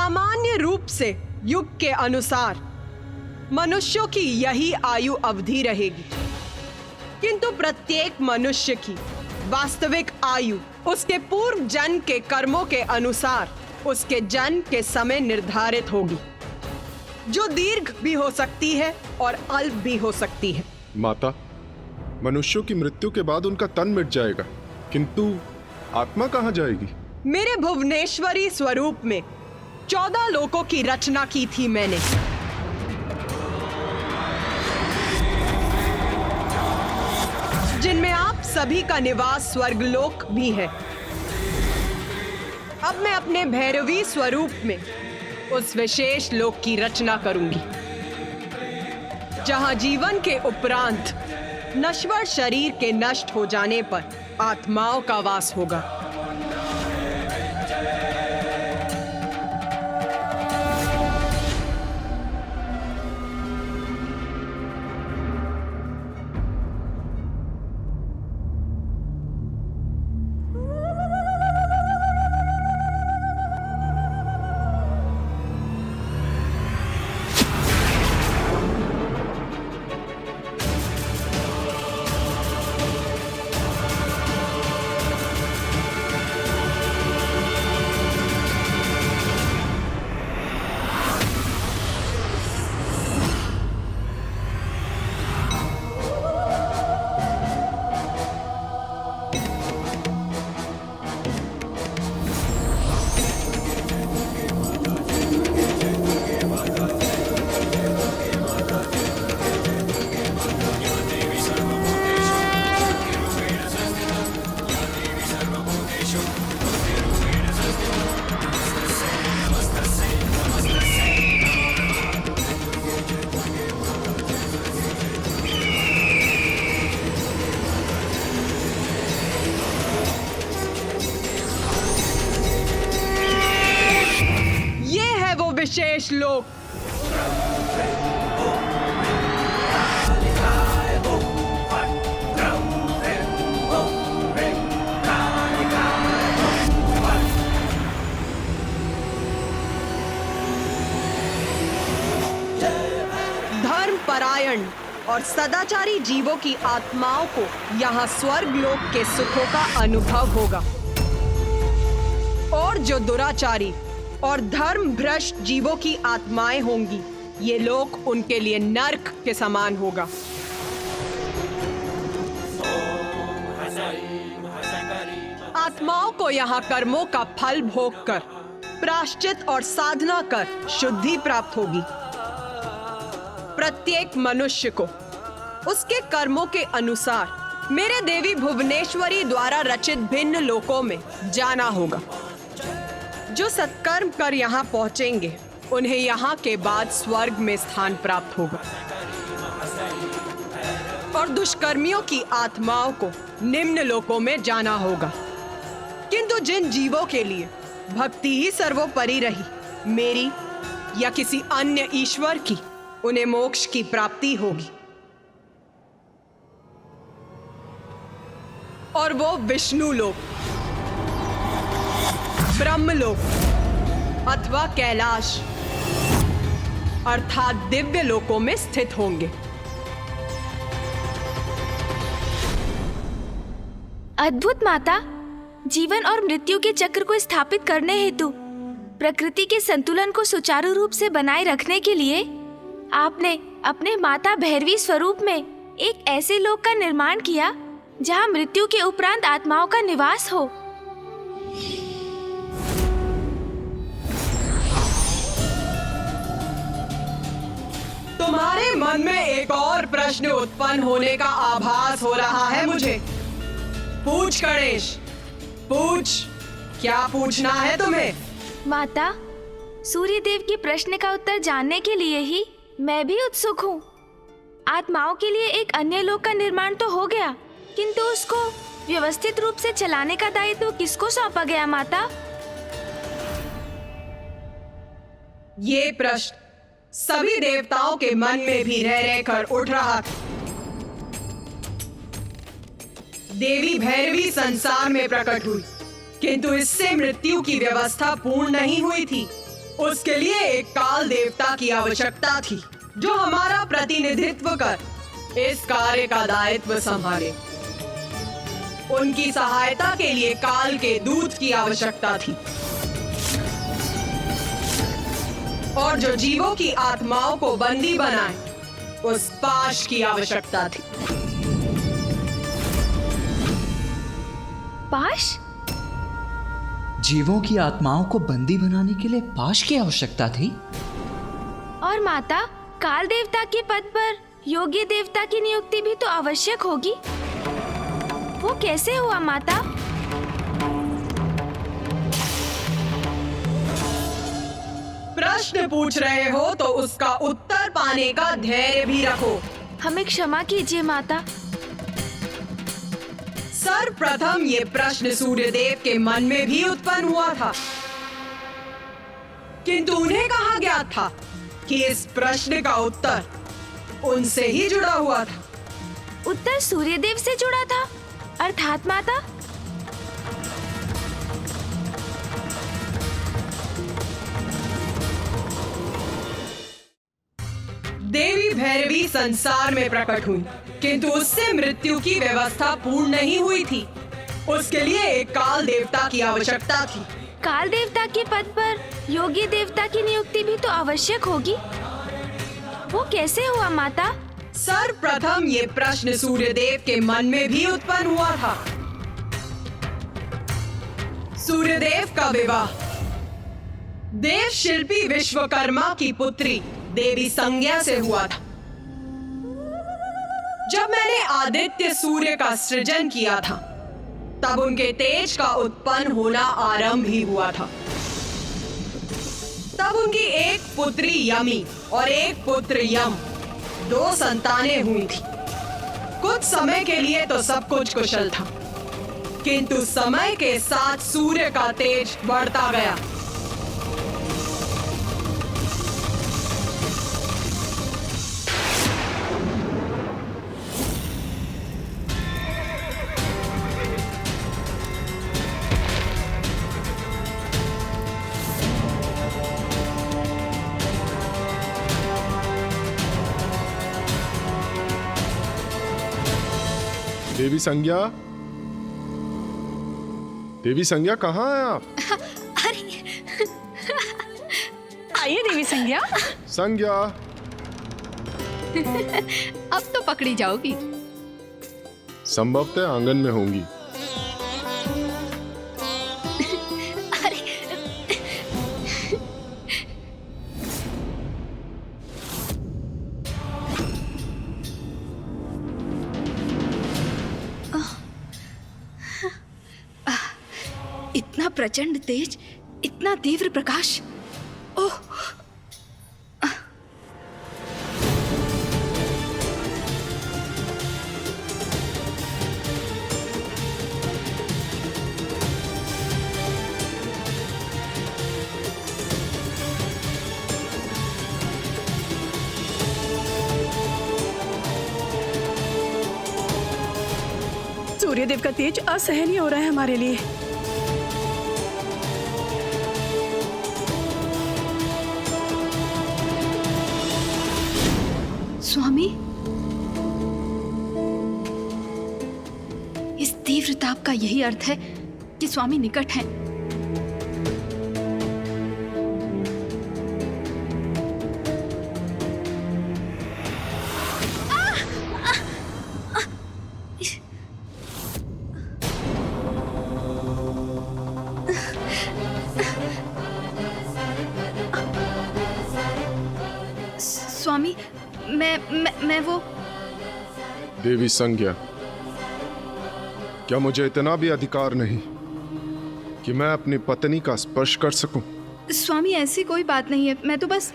सामान्य रूप से युग के अनुसार मनुष्यों की यही आयु अवधि रहेगी, किंतु प्रत्येक मनुष्य की वास्तविक आयु उसके पूर्व जन्म के कर्मों के अनुसार उसके जन्म के समय निर्धारित होगी, जो दीर्घ भी हो सकती है और अल्प भी हो सकती है। माता, मनुष्यों की मृत्यु के बाद उनका तन मिट जाएगा, किंतु आत्मा कहाँ जाएगी? मेरे भुवनेश्वरी स्वरूप में 14 लोकों की रचना की थी मैंने। जिनमें आप सभी का निवास स्वर्गलोक भी है। अब मैं अपने भैरवी स्वरूप में उस विशेष लोक की रचना करूंगी, जहां जीवन के उपरांत नश्वर शरीर के नष्ट हो जाने पर आत्माओं का वास होगा। विशेष लोक। धर्म परायण और सदाचारी जीवों की आत्माओं को यहाँ स्वर्ग लोक के सुखों का अनुभव होगा, और जो दुराचारी और धर्म भ्रष्ट जीवों की आत्माएं होंगी, ये लोक उनके लिए नर्क के समान होगा। आत्माओं को यहाँ कर्मों का फल भोग कर, प्रायश्चित और साधना कर शुद्धि प्राप्त होगी। प्रत्येक मनुष्य को उसके कर्मों के अनुसार मेरे देवी भुवनेश्वरी द्वारा रचित भिन्न लोकों में जाना होगा। जो सत्कर्म कर यहाँ पहुंचेंगे, उन्हें यहाँ के बाद स्वर्ग में स्थान प्राप्त होगा, और दुष्कर्मियों की आत्माओं को निम्न लोकों में जाना होगा। किंतु जिन जीवों के लिए भक्ति ही सर्वोपरि रही, मेरी या किसी अन्य ईश्वर की, उन्हें मोक्ष की प्राप्ति होगी, और वो विष्णु लोक, ब्रह्मलोक अथवा कैलाश अर्थात दिव्य लोकों में स्थित होंगे। अद्भुत माता, जीवन और मृत्यु के चक्र को स्थापित करने हेतु प्रकृति के संतुलन को सुचारू रूप से बनाए रखने के लिए आपने अपने माता भैरवी स्वरूप में एक ऐसे लोक का निर्माण किया जहां मृत्यु के उपरांत आत्माओं का निवास हो। तुम्हारे मन में एक और प्रश्न उत्पन्न होने का आभास हो रहा है मुझे। पूछ गणेश, पूछ, क्या पूछना है तुम्हें? माता, सूर्य देव के प्रश्न का उत्तर जानने के लिए ही मैं भी उत्सुक हूँ। आत्माओं के लिए एक अन्य लोक का निर्माण तो हो गया, किंतु उसको व्यवस्थित रूप से चलाने का दायित्व किसको सौंपा गया माता? ये प्रश्न सभी देवताओं के मन में भी रह रहकर उठ रहा था। देवी भैरवी संसार में प्रकट हुई, किंतु इससे मृत्यु की व्यवस्था पूर्ण नहीं हुई थी। उसके लिए एक काल देवता की आवश्यकता थी जो हमारा प्रतिनिधित्व कर इस कार्य का दायित्व संभाले। उनकी सहायता के लिए काल के दूत की आवश्यकता थी और जो जीवों की आत्माओं को बंदी बनाए उस पाश की आवश्यकता थी। पाश? जीवों की आत्माओं को बंदी बनाने के लिए पाश की आवश्यकता थी। और माता, काल देवता के पद पर योग्य देवता की नियुक्ति भी तो आवश्यक होगी। वो कैसे हुआ माता? प्रश्न पूछ रहे हो तो उसका उत्तर पाने का धैर्य भी रखो। हमें क्षमा कीजिए माता। सर्वप्रथम ये प्रश्न सूर्यदेव के मन में भी उत्पन्न हुआ था, किंतु उन्हें कहा गया था कि इस प्रश्न का उत्तर उनसे ही जुड़ा हुआ था। उत्तर सूर्यदेव से जुड़ा था, अर्थात माता? देवी भैरवी संसार में प्रकट हुई, किंतु उससे मृत्यु की व्यवस्था पूर्ण नहीं हुई थी। उसके लिए एक काल देवता की आवश्यकता थी। काल देवता के पद पर योग्य देवता की नियुक्ति भी तो आवश्यक होगी। वो कैसे हुआ माता? सर्वप्रथम ये प्रश्न सूर्यदेव के मन में भी उत्पन्न हुआ था। सूर्यदेव का विवाह देव शिल्पी विश्वकर्मा की पुत्री देवी संज्ञा से हुआ था। जब मैंने आदित्य सूर्य का सृजन किया था तब उनके तेज का उत्पन्न होना आरंभ ही हुआ था। तब उनकी एक पुत्री यमी और एक पुत्र यम, 2 संतानें हुई थी। कुछ समय के लिए तो सब कुछ कुशल था, किंतु समय के साथ सूर्य का तेज बढ़ता गया। देवी संज्ञा, देवी संज्ञा कहाँ हैं आप? अरे आइए देवी संज्ञा। संज्ञा, अब तो पकड़ी जाओगी। संभवतः आंगन में होंगी। अरे इतना प्रचंड तेज, इतना तीव्र प्रकाश। ओह, सूर्यदेव का तेज असहनीय हो रहा है हमारे लिए। स्वामी, इस तीव्र ताप का यही अर्थ है कि स्वामी निकट हैं। स्वामी, मैं वो। देवी संज्ञा, क्या मुझे इतना भी अधिकार नहीं कि मैं अपनी पत्नी का स्पर्श कर सकूं? स्वामी, ऐसी कोई बात नहीं है। मैं तो बस